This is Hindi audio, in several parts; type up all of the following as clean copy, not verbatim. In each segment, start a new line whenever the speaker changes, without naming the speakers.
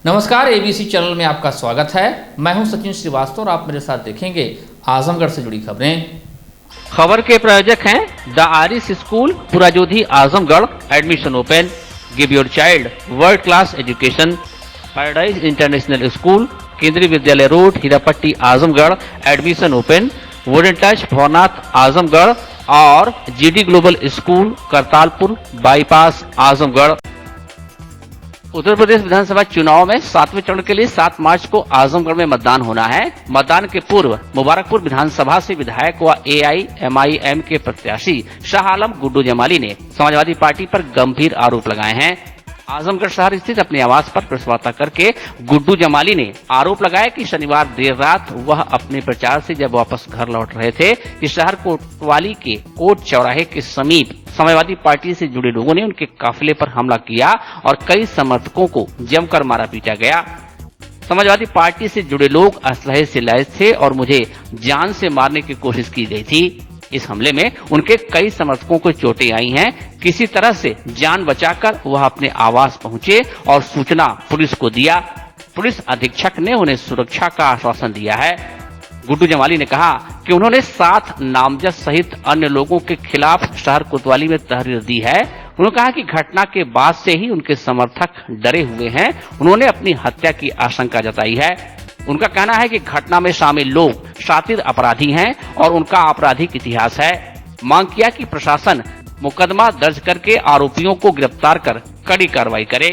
नमस्कार, एबीसी चैनल में आपका स्वागत है। मैं हूं सचिन श्रीवास्तव और आप मेरे साथ देखेंगे आजमगढ़ से जुड़ी खबरें।
खबर के प्रायोजक हैं द आरिस school Purajodhi Azamgarh. Admission open. Give your child world class education. Paradise international school, Kendriya Vidyalaya road, Hirapatti, Azamgarh. Admission open. Wooden touch, Bhavnath, Azamgarh और GD global school, Kartalpur bypass, Azamgarh. Uttar Pradesh विधानसभा चुनाव में 7वें चरण के लिए 7 मार्च को आजमगढ़ में मतदान होना है। मतदान के पूर्व मुबारकपुर विधानसभा से विधायक व AIMIM के प्रत्याशी शाह आलम गुड्डू जमाली ने समाजवादी पार्टी पर गंभीर आरोप लगाए हैं। आजमगढ़ शहर स्थित अपने आवास पर प्रेस वार्ता करके गुड्डू जमाली ने आरोप लगाया कि शनिवार देर रात वह अपने प्रचार से जब वापस घर लौट रहे थे कि शहर कोतवाली के कोट चौराहे के समीप समाजवादी पार्टी से जुड़े लोगों ने उनके काफिले पर हमला किया और कई समर्थकों को जमकर मारा पीटा गया। समाजवादी पार्टी से जुड़े लोग असलहे से लैस थे और मुझे जान से मारने की कोशिश की गई थी। इस हमले में उनके कई समर्थकों को चोटें आई हैं। किसी तरह से जान बचाकर वह अपने आवास पहुंचे और सूचना पुलिस को दिया। पुलिस अधीक्षक ने उन्हें सुरक्षा का आश्वासन दिया है। गुड्डू जमाली ने कहा कि उन्होंने 7 नामजद सहित अन्य लोगों के खिलाफ शहर कोतवाली में तहरीर दी है। उन्होंने कहा कि घटना के बाद से ही उनके समर्थक डरे हुए हैं। उन्होंने अपनी हत्या की आशंका जताई है। उनका कहना है कि घटना में शामिल लोग शातिर अपराधी हैं और उनका आपराधिक इतिहास है। मांग किया कि प्रशासन मुकदमा दर्ज करके आरोपियों को गिरफ्तार कर कड़ी कार्रवाई करे।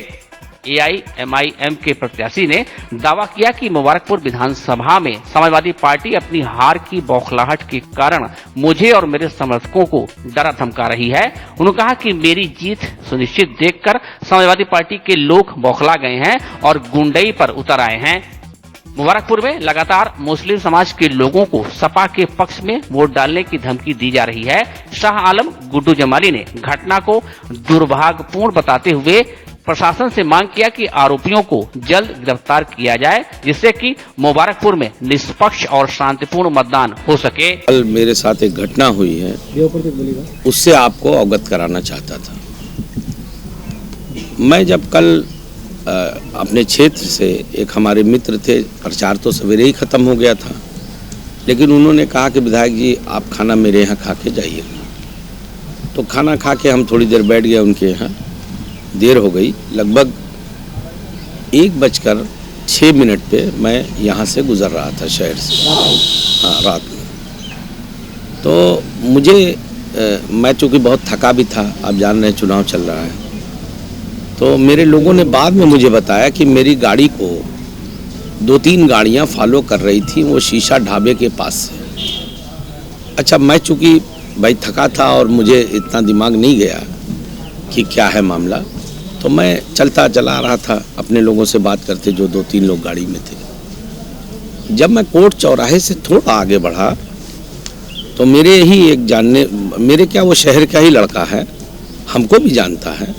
AIMIM के प्रत्याशी ने दावा किया कि मुबारकपुर विधानसभा में समाजवादी पार्टी अपनी हार की बौखलाहट के कारण मुझे और मेरे समर्थकों को डरा धमका रही है। उन्होंने कहा कि मेरी जीत सुनिश्चित देखकर समाजवादी पार्टी के लोग बौखला गए हैं और गुंडई पर उतर आए हैं। मुबारकपुर में लगातार मुस्लिम समाज के लोगों को सपा के पक्ष में वोट डालने की धमकी दी जा रही है। शाह आलम गुड्डू जमाली ने घटना को दुर्भाग्यपूर्ण बताते हुए प्रशासन से मांग किया कि आरोपियों को जल्द गिरफ्तार किया जाए, जिससे कि मुबारकपुर में निष्पक्ष और शांतिपूर्ण मतदान हो सके।
कल मेरे साथ एक घटना हुई है, उससे आपको अवगत कराना चाहता था। मैं जब कल अपने क्षेत्र से एक हमारे मित्र थे, प्रचार तो सवेरे ही खत्म हो गया था, लेकिन उन्होंने कहा कि विधायक जी आप खाना मेरे यहाँ खा के जाइए। तो खाना खा के हम थोड़ी देर बैठ गए उनके यहाँ। देर हो गई, लगभग 1:06 पे मैं यहाँ से गुजर रहा था शहर से। हाँ, रात में। तो मुझे मैं चूँकि बहुत थका भी था, आप जान रहे हैं चुनाव चल रहा है, तो मेरे लोगों ने बाद में मुझे बताया कि मेरी गाड़ी को 2-3 गाड़ियां फॉलो कर रही थी वो शीशा ढाबे के पास से। अच्छा, मैं चूँकि भाई थका था और मुझे इतना दिमाग नहीं गया कि क्या है मामला, तो मैं चलता चला रहा था अपने लोगों से बात करते, जो 2-3 लोग गाड़ी में थे। जब मैं कोट चौराहे से थोड़ा आगे बढ़ा तो मेरे ही एक वो शहर का ही लड़का है, हमको भी जानता है।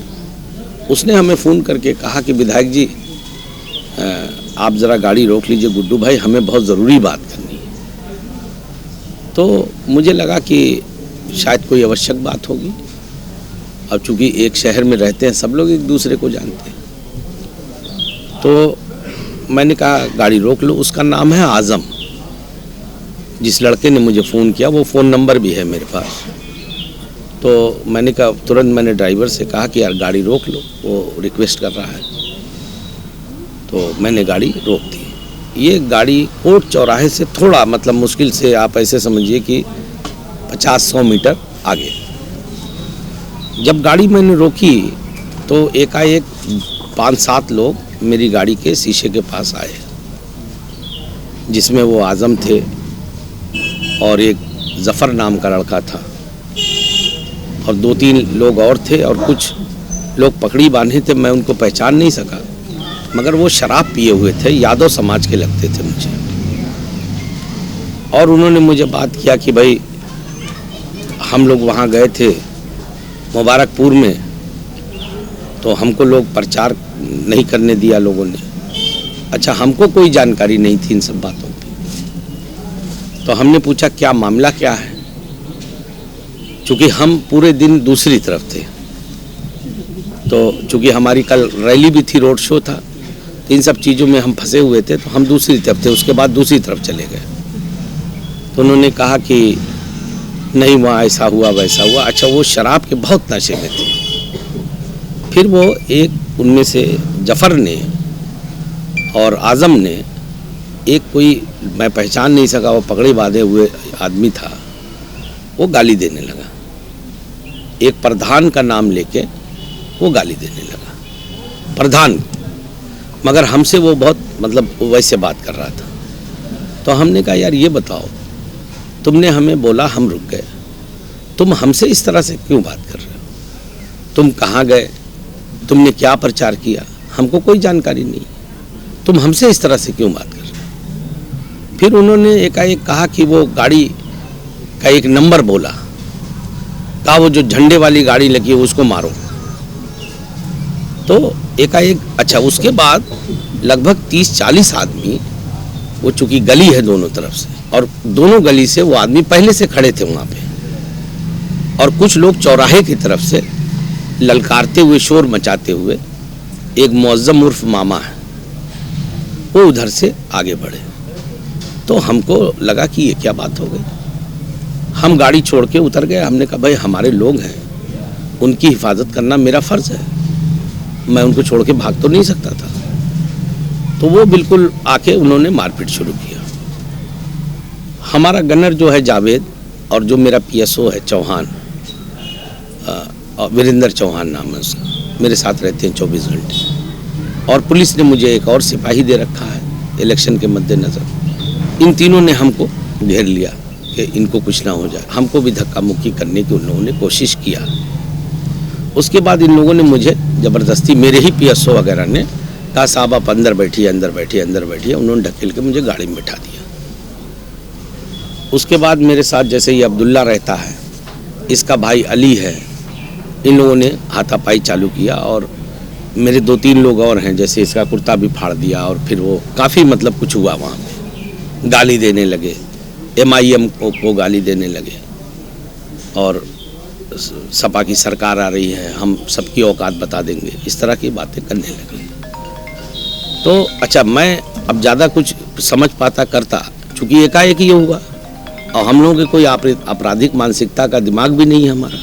उसने हमें फ़ोन करके कहा कि विधायक जी आप ज़रा गाड़ी रोक लीजिए, गुड्डू भाई हमें बहुत ज़रूरी बात करनी है। तो मुझे लगा कि शायद कोई आवश्यक बात होगी। अब चूँकि एक शहर में रहते हैं, सब लोग एक दूसरे को जानते हैं। तो मैंने कहा गाड़ी रोक लो। उसका नाम है आज़म। जिस लड़के ने मुझे फ़ोन किया वो फ़ोन नंबर भी है मेरे पास। तो मैंने कहा, तुरंत मैंने ड्राइवर से कहा कि यार गाड़ी रोक लो, वो रिक्वेस्ट कर रहा है। तो मैंने गाड़ी रोक दी। ये गाड़ी कोट चौराहे से थोड़ा, मतलब मुश्किल से आप ऐसे समझिए कि 50-100 मीटर आगे। जब गाड़ी मैंने रोकी तो एकाएक 5-7 लोग मेरी गाड़ी के शीशे के पास आए, जिसमें वो आज़म थे और एक जफ़र नाम का लड़का था और 2-3 लोग और थे और कुछ लोग पकड़ी बांधे थे। मैं उनको पहचान नहीं सका, मगर वो शराब पिए हुए थे, यादव समाज के लगते थे मुझे। और उन्होंने मुझे बात किया कि भाई हम लोग वहाँ गए थे मुबारकपुर में, तो हमको लोग प्रचार नहीं करने दिया लोगों ने। अच्छा, हमको कोई जानकारी नहीं थी इन सब बातों की। तो हमने पूछा क्या मामला क्या है, चूँकि हम पूरे दिन दूसरी तरफ थे। तो चूँकि हमारी कल रैली भी थी, रोड शो था, तो इन सब चीज़ों में हम फंसे हुए थे, तो हम दूसरी तरफ थे। उसके बाद दूसरी तरफ चले गए तो उन्होंने कहा कि नहीं वहाँ ऐसा हुआ वैसा हुआ। अच्छा, वो शराब के बहुत नशे में थे। फिर वो एक उनमें से जफ़र ने और आज़म ने, एक कोई मैं पहचान नहीं सका, वो पगड़ी बांधे हुए आदमी था, वो गाली देने लगा। एक प्रधान का नाम लेके वो गाली देने लगा, प्रधान, मगर हमसे वो बहुत मतलब वैसे बात कर रहा था। तो हमने कहा यार ये बताओ, तुमने हमें बोला, हम रुक गए, तुम हमसे इस तरह से क्यों बात कर रहे हो? तुम कहाँ गए, तुमने क्या प्रचार किया, हमको कोई जानकारी नहीं, तुम हमसे इस तरह से क्यों बात कर रहे हो? फिर उन्होंने एकाएक कहा कि वो गाड़ी का एक नंबर बोला, कहा वो जो झंडे वाली गाड़ी लगी है उसको मारो। तो एकाएक, अच्छा, उसके बाद लगभग 30-40 आदमी, वो चूंकि गली है दोनों तरफ से, और दोनों गली से वो आदमी पहले से खड़े थे वहाँ पे, और कुछ लोग चौराहे की तरफ से ललकारते हुए, शोर मचाते हुए, एक मुअज्जम उर्फ मामा है, वो उधर से आगे बढ़े। तो हमको लगा कि ये क्या बात हो गई। हम गाड़ी छोड़ के उतर गए। हमने कहा भाई हमारे लोग हैं, उनकी हिफाजत करना मेरा फ़र्ज़ है, मैं उनको छोड़ के भाग तो नहीं सकता था। तो वो बिल्कुल आके उन्होंने मारपीट शुरू किया। हमारा गनर जो है जावेद, और जो मेरा PSO है चौहान, वीरेंद्र चौहान नाम है उसका, मेरे साथ रहते हैं 24 घंटे। और पुलिस ने मुझे एक और सिपाही दे रखा है इलेक्शन के मद्देनज़र। इन तीनों ने हमको घेर लिया कि इनको कुछ ना हो जाए। हमको भी धक्का मुक्की करने की उन लोगों ने कोशिश किया। उसके बाद इन लोगों ने मुझे ज़बरदस्ती, मेरे ही PSO वगैरह ने कहा साहब आप अंदर बैठिए, अंदर बैठिए, अंदर बैठिए। उन्होंने ढकेल के मुझे गाड़ी में बैठा दिया। उसके बाद मेरे साथ जैसे ये अब्दुल्ला रहता है, इसका भाई अली है, इन लोगों ने हाथापाई चालू किया। और मेरे 2-3 लोग और हैं, जैसे इसका कुर्ता भी फाड़ दिया। और फिर वो काफ़ी मतलब कुछ हुआ वहाँ पे, गाली देने लगे, MIM को गाली देने लगे, और सपा की सरकार आ रही है, हम सबकी औकात बता देंगे, इस तरह की बातें करने लगे। तो अच्छा, मैं अब ज़्यादा कुछ समझ पाता करता, चूँकि एकाएक ये हुआ, और हम लोगों के कोई आपराधिक मानसिकता का दिमाग भी नहीं है हमारा।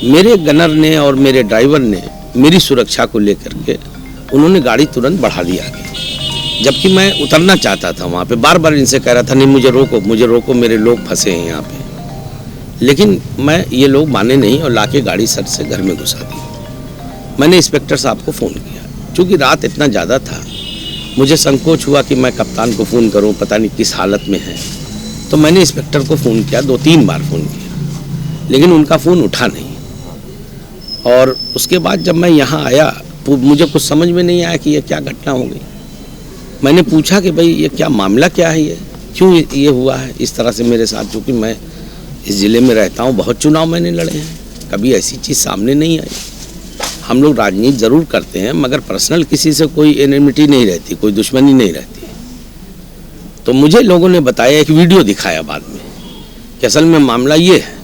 मेरे गनर ने और मेरे ड्राइवर ने मेरी सुरक्षा को लेकर के उन्होंने गाड़ी तुरंत बढ़ा दी आगे, जबकि मैं उतरना चाहता था वहाँ पे। बार बार इनसे कह रहा था नहीं मुझे रोको, मुझे रोको, मेरे लोग फंसे हैं यहाँ पे। लेकिन ये लोग माने नहीं, और लाके गाड़ी सर से घर में घुसा दी। मैंने इंस्पेक्टर साहब को फ़ोन किया, चूँकि रात इतना ज़्यादा था, मुझे संकोच हुआ कि मैं कप्तान को फ़ोन करूँ, पता नहीं किस हालत में है। तो मैंने इंस्पेक्टर को फ़ोन किया, 2-3 बार फ़ोन किया, लेकिन उनका फ़ोन उठा नहीं। और उसके बाद जब मैं यहाँ आया तो मुझे कुछ समझ में नहीं आया कि ये क्या घटना हो गई। मैंने पूछा कि भाई ये क्या मामला, क्या है, ये क्यों ये हुआ है इस तरह से मेरे साथ। चूँकि मैं इस ज़िले में रहता हूँ, बहुत चुनाव मैंने लड़े हैं, कभी ऐसी चीज़ सामने नहीं आई। हम लोग राजनीति ज़रूर करते हैं, मगर पर्सनल किसी से कोई एनिमिटी नहीं रहती, कोई दुश्मनी नहीं रहती। तो मुझे लोगों ने बताया, एक वीडियो दिखाया बाद में, कि असल में मामला ये है,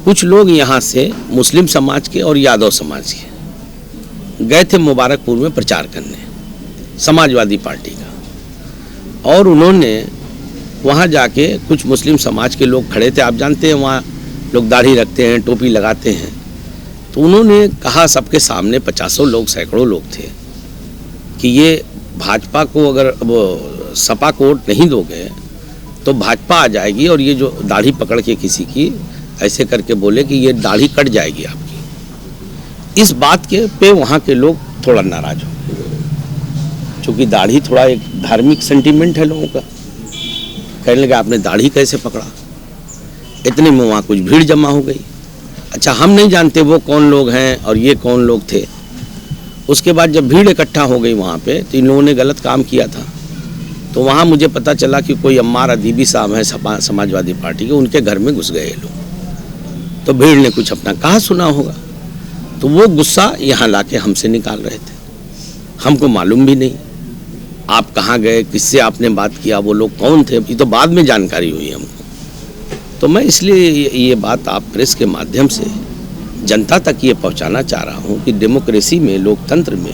कुछ लोग यहाँ से मुस्लिम समाज के और यादव समाज के गए थे मुबारकपुर में प्रचार करने, समाजवादी पार्टी का। और उन्होंने वहाँ जाके, कुछ मुस्लिम समाज के लोग खड़े थे, आप जानते हैं वहाँ लोग दाढ़ी रखते हैं, टोपी लगाते हैं। तो उन्होंने कहा सबके सामने, 50 लोग, सैकड़ों लोग थे, कि ये भाजपा को अगर सपा को वोट नहीं दोगे तो भाजपा आ जाएगी, और ये जो दाढ़ी पकड़ के किसी की ऐसे करके बोले कि ये दाढ़ी कट जाएगी आपकी। इस बात के पे वहाँ के लोग थोड़ा नाराज हो गए, चूँकि दाढ़ी थोड़ा एक धार्मिक सेंटीमेंट है लोगों का। कहने लगे आपने दाढ़ी कैसे पकड़ा। इतने में वहाँ कुछ भीड़ जमा हो गई। अच्छा, हम नहीं जानते वो कौन लोग हैं और ये कौन लोग थे। उसके बाद जब भीड़ इकट्ठा हो गई वहाँ पे, तो इन लोगों ने गलत काम किया था। तो वहाँ मुझे पता चला कि कोई अम्मार अदीबी साहब हैं समाजवादी पार्टी के, उनके घर में घुस गए ये लोग। तो भीड़ ने कुछ अपना कहा सुना होगा, तो वो गुस्सा यहाँ लाके हमसे निकाल रहे थे। हमको मालूम भी नहीं आप कहाँ गए, किससे आपने बात किया, वो लोग कौन थे, ये तो बाद में जानकारी हुई हमको। तो मैं इसलिए ये बात आप प्रेस के माध्यम से जनता तक ये पहुँचाना चाह रहा हूँ कि डेमोक्रेसी में, लोकतंत्र में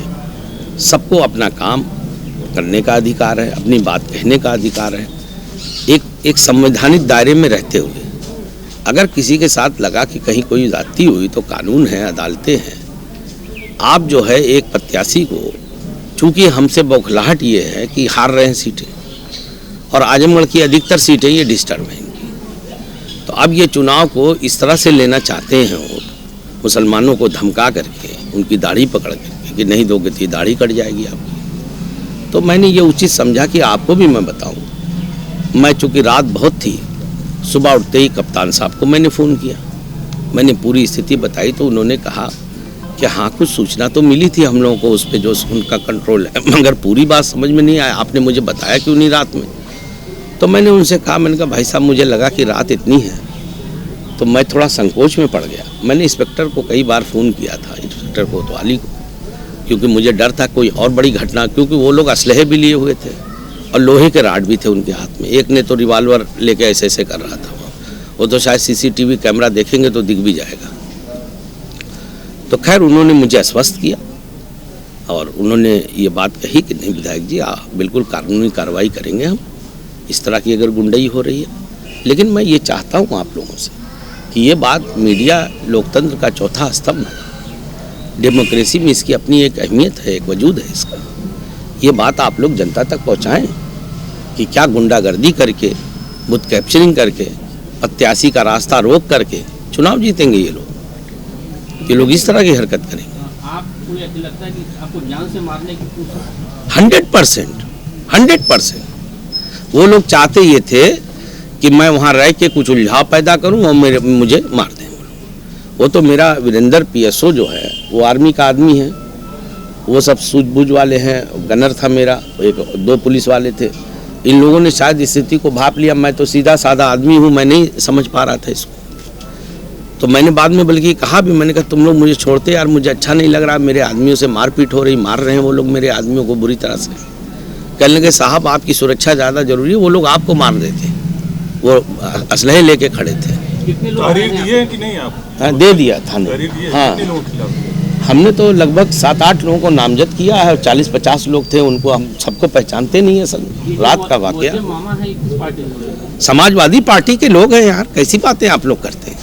सबको अपना काम करने का अधिकार है, अपनी बात कहने का अधिकार है, एक संवैधानिक दायरे में रहते हुए। अगर किसी के साथ लगा कि कहीं कोई ज्यादती हुई तो कानून है, अदालतें हैं। आप जो है एक प्रत्याशी को, चूंकि हमसे बौखलाहट ये है कि हार रहे हैं सीटें और आजमगढ़ की अधिकतर सीटें ये डिस्टर्ब हैं इनकी, तो अब ये चुनाव को इस तरह से लेना चाहते हैं वो, मुसलमानों को धमका करके, उनकी दाढ़ी पकड़ करके कि नहीं दोगे तो ये दाढ़ी कट जाएगी आपकी। तो मैंने ये उचित समझा कि आपको भी मैं बताऊँ। मैं चूँकि रात बहुत थी, सुबह उठते ही कप्तान साहब को मैंने फ़ोन किया, मैंने पूरी स्थिति बताई तो उन्होंने कहा कि हाँ कुछ सूचना तो मिली थी हम लोगों को उस पर जो उनका कंट्रोल है, मगर पूरी बात समझ में नहीं आया, आपने मुझे बताया क्यों नहीं रात में। तो मैंने उनसे कहा, मैंने कहा भाई साहब मुझे लगा कि रात इतनी है तो मैं थोड़ा संकोच में पड़ गया। मैंने इंस्पेक्टर को कई बार फ़ोन किया था, इंस्पेक्टर कोतवाली को, क्योंकि मुझे डर था कोई और बड़ी घटना, क्योंकि वो लोग असलहे भी लिए हुए थे और लोहे के राड भी थे उनके हाथ में। एक ने तो रिवाल्वर लेके ऐसे ऐसे कर रहा था, वो तो शायद सीसीटीवी कैमरा देखेंगे तो दिख भी जाएगा। तो खैर उन्होंने मुझे आश्वस्त किया और उन्होंने ये बात कही कि नहीं विधायक जी बिल्कुल कानूनी कार्रवाई करेंगे हम, इस तरह की अगर गुंडई हो रही है। लेकिन मैं ये चाहता हूँ आप लोगों से कि ये बात, मीडिया लोकतंत्र का चौथा स्तंभ है, डेमोक्रेसी में इसकी अपनी एक अहमियत है, एक वजूद है इसका। ये बात आप लोग जनता तक पहुँचाएँ कि क्या गुंडागर्दी करके, बूथ कैप्चरिंग करके, प्रत्याशी का रास्ता रोक करके चुनाव जीतेंगे ये लोग। ये लोग इस तरह की हरकत करेंगे।
आपको ये लगता है कि आपको जान से मारने की कोशिश?
100% वो लोग चाहते ये थे कि मैं वहाँ रह के कुछ उलझाव पैदा करूँ और मुझे मार दें। वो तो मेरा वीरेंद्र PSO जो है वो आर्मी का आदमी है, वो सब सूझबूझ वाले हैं, गनर था मेरा, 2 पुलिस वाले थे। इन लोगों ने शायद स्थिति को भाप लिया, मैं तो सीधा साधा आदमी हूँ, मैं नहीं समझ पा रहा था इसको। तो मैंने बाद में बल्कि कहा भी, मैंने कहा तुम लोग मुझे छोड़ते यार, मुझे अच्छा नहीं लग रहा, मेरे आदमियों से मारपीट हो रही, मार रहे हैं वो लोग मेरे आदमियों को बुरी तरह से। कहने लगे साहब आपकी सुरक्षा ज़्यादा जरूरी है, वो लोग आपको मार देते, वो असलहे लेके खड़े थे।
कितने लोग
दिए कि नहीं आप?
हाँ दे दिया थाने। हाँ हमने तो लगभग 7-8 लोगों को नामजद किया है, 40-50 लोग थे, उनको हम सबको पहचानते नहीं है सर। रात का वाकया। समाजवादी पार्टी के लोग हैं यार, कैसी बातें आप लोग करते हैं,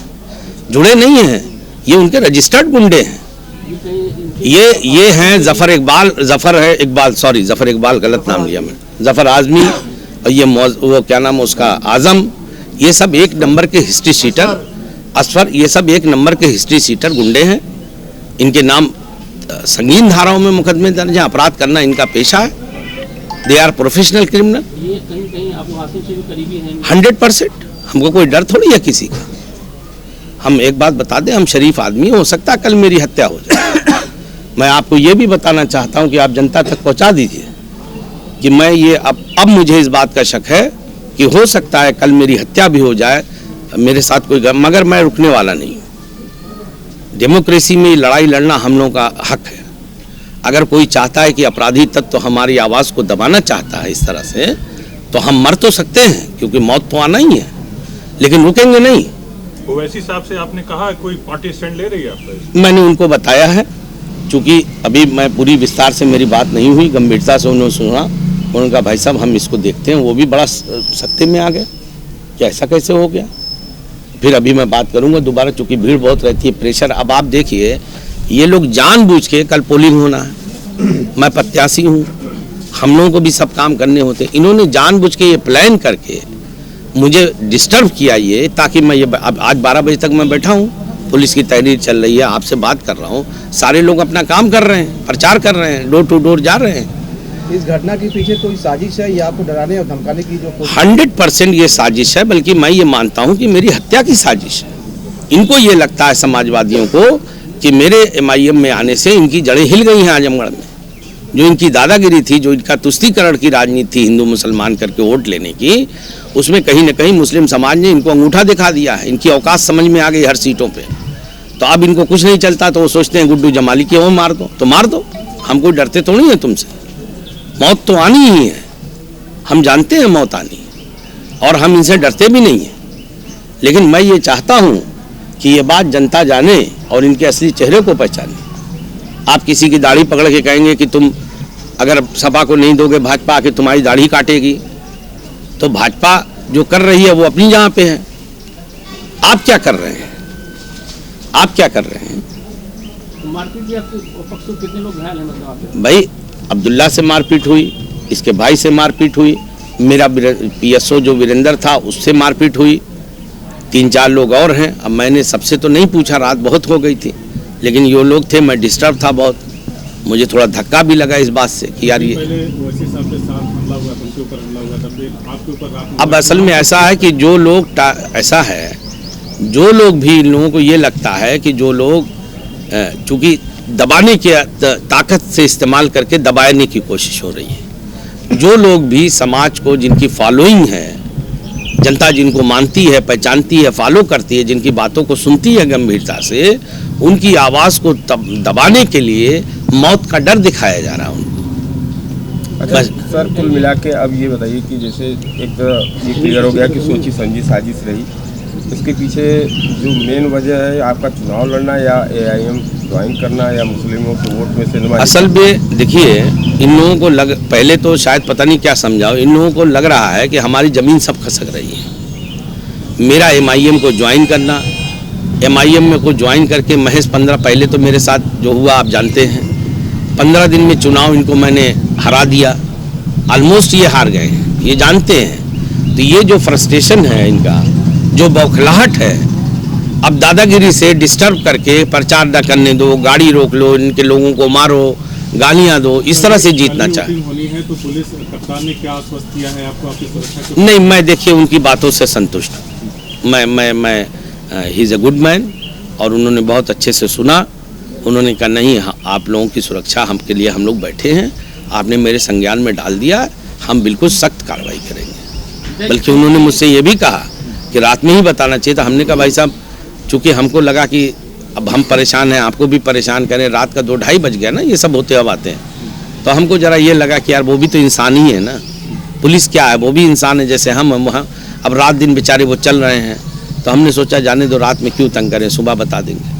जुड़े नहीं हैं, ये उनके रजिस्टर्ड गुंडे हैं। ये हैं जफर इकबाल गलत नाम लिया मैंने, जफर आजमी और ये वो क्या नाम उसका आजम, ये सब 1 नंबर के हिस्ट्री शीटर, असफर, ये सब 1 नंबर के हिस्ट्री शीटर गुंडे हैं। इनके नाम संगीन धाराओं में मुकदमे दर्ज हैं, अपराध करना इनका पेशा है, दे आर प्रोफेशनल क्रिमिनल।
ये कहीं आप आसिम से भी करीबी हैं?
100%। हमको कोई डर थोड़ी है किसी का। हम एक बात बता दें, हम शरीफ आदमी, हो सकता है कल मेरी हत्या हो जाए। मैं आपको ये भी बताना चाहता हूँ कि आप जनता तक पहुँचा दीजिए कि मैं ये अब मुझे इस बात का शक है कि हो सकता है कल मेरी हत्या भी हो जाए, मेरे साथ कोई, मगर मैं रुकने वाला नहीं हूँ। डेमोक्रेसी में लड़ाई लड़ना हम लोगों का हक है। अगर कोई चाहता है कि अपराधी तत्व तो हमारी आवाज़ को दबाना चाहता है इस तरह से, तो हम मर तो सकते हैं क्योंकि मौत तो आना ही है, लेकिन रुकेंगे नहीं।
ओवैसी साहब से आपने कहा कोई पार्टी स्टैंड ले रही है आपका?
मैंने उनको बताया है, चूँकि अभी मैं पूरी विस्तार से मेरी बात नहीं हुई, गंभीरता से उन्होंने सुना, उन्होंने कहा भाई साहब हम इसको देखते हैं। वो भी बड़ा सत्य में आ गए कि ऐसा कैसे हो गया। फिर अभी मैं बात करूंगा दोबारा, चूँकि भीड़ बहुत रहती है, प्रेशर। अब आप देखिए, ये लोग जानबूझ के, कल पोलिंग होना है, मैं प्रत्याशी हूँ, हम लोगों को भी सब काम करने होते हैं, इन्होंने जानबूझ के ये प्लान करके मुझे डिस्टर्ब किया ये, ताकि मैं ये अब आज 12 बजे तक मैं बैठा हूँ, पुलिस की तहरीर चल रही है, आपसे बात कर रहा हूँ, सारे लोग अपना काम कर रहे हैं, प्रचार कर रहे हैं, डोर टू डोर जा रहे हैं।
इस घटना के पीछे कोई साजिश है या आपको डराने और धमकाने की जो
100% ये साजिश है, बल्कि मैं ये मानता हूँ कि मेरी हत्या की साजिश है। इनको ये लगता है समाजवादियों को कि मेरे MIM में आने से इनकी जड़ें हिल गई हैं आजमगढ़ में। जो इनकी दादागिरी थी, जो इनका तुष्टीकरण की राजनीति थी हिंदू मुसलमान करके वोट लेने की, उसमें कहीं न कहीं मुस्लिम समाज ने इनको अंगूठा दिखा दिया है। इनकी औकात समझ में आ गई हर सीटों पे। तो अब इनको कुछ नहीं चलता तो वो सोचते हैं गुड्डू जमाली के वो मार दो, तो मार दो, हम कोई डरते तो नहीं है तुमसे। मौत तो आनी ही है, हम जानते हैं मौत आनी है और हम इनसे डरते भी नहीं हैं। लेकिन मैं ये चाहता हूँ कि ये बात जनता जाने और इनके असली चेहरे को पहचाने। आप किसी की दाढ़ी पकड़ के कहेंगे कि तुम अगर सपा को नहीं दोगे भाजपा आके तुम्हारी दाढ़ी काटेगी। तो भाजपा जो कर रही है वो अपनी जगह पे है। आप क्या कर रहे हैं? आप क्या कर रहे हैं?
मारपीट कितने लोग घायल हैं मतलब?
भाई अब्दुल्ला से मारपीट हुई, इसके भाई से मारपीट हुई, मेरा PSO जो वीरेंद्र था उससे मारपीट हुई, 3-4 लोग और हैं। अब मैंने सबसे तो नहीं पूछा, रात बहुत हो गई थी, लेकिन ये लोग थे, मैं डिस्टर्ब था बहुत, मुझे थोड़ा धक्का भी लगा इस बात से कि यार ये अब असल में ऐसा है कि जो लोग ऐसा है, जो लोग भी इन लोगों को ये लगता है कि जो लोग चूंकि दबाने की ताकत से इस्तेमाल करके दबाने की कोशिश हो रही है, जो लोग भी समाज को, जिनकी फॉलोइंग है, जनता जिनको मानती है, पहचानती है, फॉलो करती है, जिनकी बातों को सुनती है गंभीरता से, उनकी आवाज़ को दबाने के लिए मौत का डर दिखाया जा रहा है उनको।
अच्छा सर, कुल मिला के अब ये बताइए कि जैसे एक तो ये क्लियर हो गया कि सोची समझी साजिश रही, इसके पीछे जो मेन वजह है आपका चुनाव लड़ना या AIM ज्वाइन करना या मुस्लिमों के वोट में से नुमाइंदगी?
असल में देखिए, इन लोगों को पहले तो शायद पता नहीं क्या समझाओ, इन लोगों को लग रहा है कि हमारी ज़मीन सब खसक रही है। मेरा MIM को ज्वाइन करना, MIM में को ज्वाइन करके महज 15 पहले तो मेरे साथ जो हुआ आप जानते हैं, 15 दिन में चुनाव इनको मैंने हरा दिया, ऑलमोस्ट ये हार गए, ये जानते हैं। तो ये जो फ्रस्ट्रेशन है इनका, जो बौखलाहट है, अब दादागिरी से डिस्टर्ब करके प्रचार न करने दो, गाड़ी रोक लो, इनके लोगों को मारो, गालियां दो, इस तरह से जीतना चाहे।
होनी है तो पुलिस कप्तान ने क्या आश्वस्त किया है आपको आपकी सुरक्षा के?
नहीं, मैं देखिए उनकी बातों से संतुष्ट हूँ। मैं he is a good man, और उन्होंने बहुत अच्छे से सुना। उन्होंने कहा नहीं, आप लोगों की सुरक्षा हम के लिए हम लोग बैठे हैं, आपने मेरे संज्ञान में डाल दिया, हम बिल्कुल सख्त कार्रवाई करेंगे। बल्कि उन्होंने मुझसे ये भी कहा कि रात में ही बताना चाहिए था। हमने कहा भाई साहब, चूँकि हमको लगा कि अब हम परेशान हैं, आपको भी परेशान करें, रात का 2-2:30 बज गया ना, ये सब होते अब आते हैं, तो हमको ज़रा ये लगा कि यार वो भी तो इंसान ही है ना, पुलिस क्या है, वो भी इंसान है जैसे हम वहाँ। अब रात दिन बेचारे वो चल रहे हैं, तो हमने सोचा जाने दो, रात में क्यों तंग करें, सुबह बता देंगे।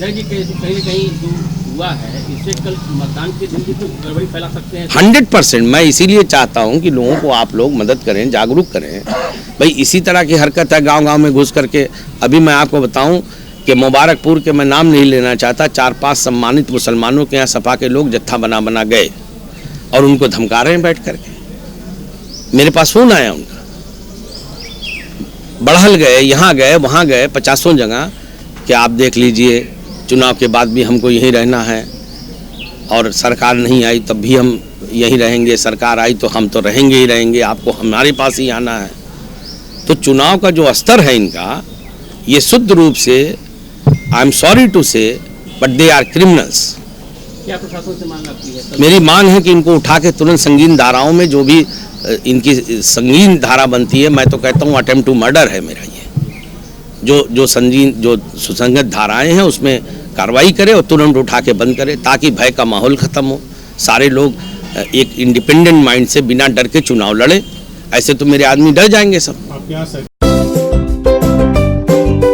जी कहीं न कहीं जो हुआ है इससे कल मतदान के दिन भी तो गड़बड़ी फैला सकते हैं।
100% मैं इसीलिए चाहता हूं कि लोगों को आप लोग मदद करें, जागरूक करें। भाई इसी तरह की हरकत है गांव-गांव में घुस करके। अभी मैं आपको बताऊं कि मुबारकपुर के, मैं नाम नहीं लेना चाहता, 4-5 सम्मानित मुसलमानों के यहाँ सपा के लोग जत्था बना गए और उनको धमका रहे हैं बैठ करके। मेरे पास फ़ोन आया उनका, बढ़ल गए, यहाँ गए, वहाँ गए, 50 जगह कि आप देख लीजिए, चुनाव के बाद भी हमको यहीं रहना है, और सरकार नहीं आई तब भी हम यहीं रहेंगे, सरकार आई तो हम तो रहेंगे ही रहेंगे, आपको हमारे पास ही आना है। तो चुनाव का जो स्तर है इनका, ये शुद्ध रूप से, आई एम सॉरी टू से, बट दे आर क्रिमिनल्स।
क्या प्रशासन से मांग आपकी है?
मेरी मांग है कि इनको उठा के तुरंत संगीन धाराओं में, जो भी इनकी संगीन धारा बनती है, मैं तो कहता हूँ अटेम्प्ट टू मर्डर है मेरा ये, जो संगीन, जो सुसंगत धाराएं हैं उसमें कार्रवाई करे और तुरंत उठा के बंद करे, ताकि भय का माहौल ख़त्म हो, सारे लोग एक इंडिपेंडेंट माइंड से बिना डर के चुनाव लड़े। ऐसे तो मेरे आदमी डर जाएंगे सब।
आप यहाँ से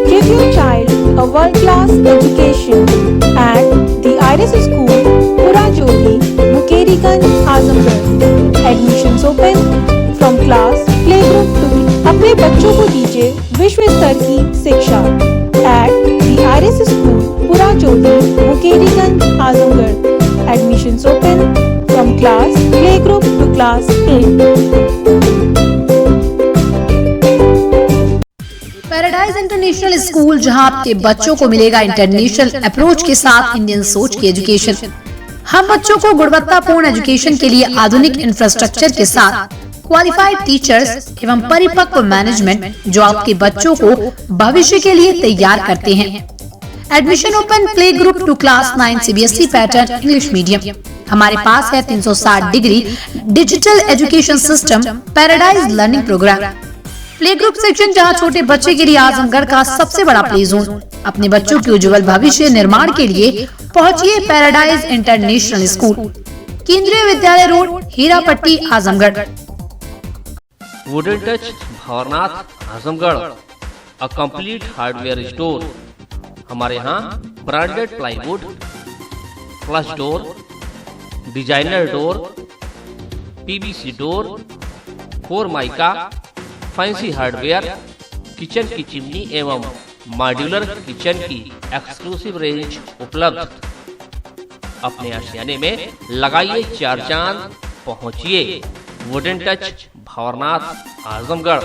Give your child a world-class education at the Iris School, Purajodi, Mukeriganj, Azamgarh. Admissions open from class playgroup to अपने बच्चों को दीजिए विश्व स्तर की शिक्षा at the Iris School, Purajodi, Mukeriganj, Azamgarh. Admissions open from class playgroup to class 8.
Paradise international school, जहां आपके बच्चों को मिलेगा इंटरनेशनल अप्रोच के साथ इंडियन सोच की एजुकेशन। हम बच्चों को गुणवत्तापूर्ण एजुकेशन के लिए आधुनिक इंफ्रास्ट्रक्चर के साथ क्वालिफाइड टीचर्स एवं परिपक्व मैनेजमेंट, जो आपके बच्चों को भविष्य के लिए तैयार करते हैं। Admission open play group to class 9 CBSE pattern English medium. हमारे पास है 360 degree digital education system paradise learning program. Play group section, जहां छोटे बच्चे के लिए आजमगढ़ का सबसे बड़ा प्ले जोन। अपने बच्चों के उज्जवल भविष्य निर्माण के लिए पहुंचिए paradise international school, Kendriya Vidyalaya road, Hirapatti, Azamgarh.
Wooden touch, Bhavarnath, Azamgarh, a complete hardware store. हमारे यहाँ branded plywood, flush door, designer door, PVC door, formica, fancy hardware, kitchen की चिमनी एवं मॉड्यूलर किचन की एक्सक्लूसिव रेंज उपलब्ध। अपने आशियाने में लगाइए 4 चांद, पहुंचिए वुडन टच, भंवरनाथ, आजमगढ़।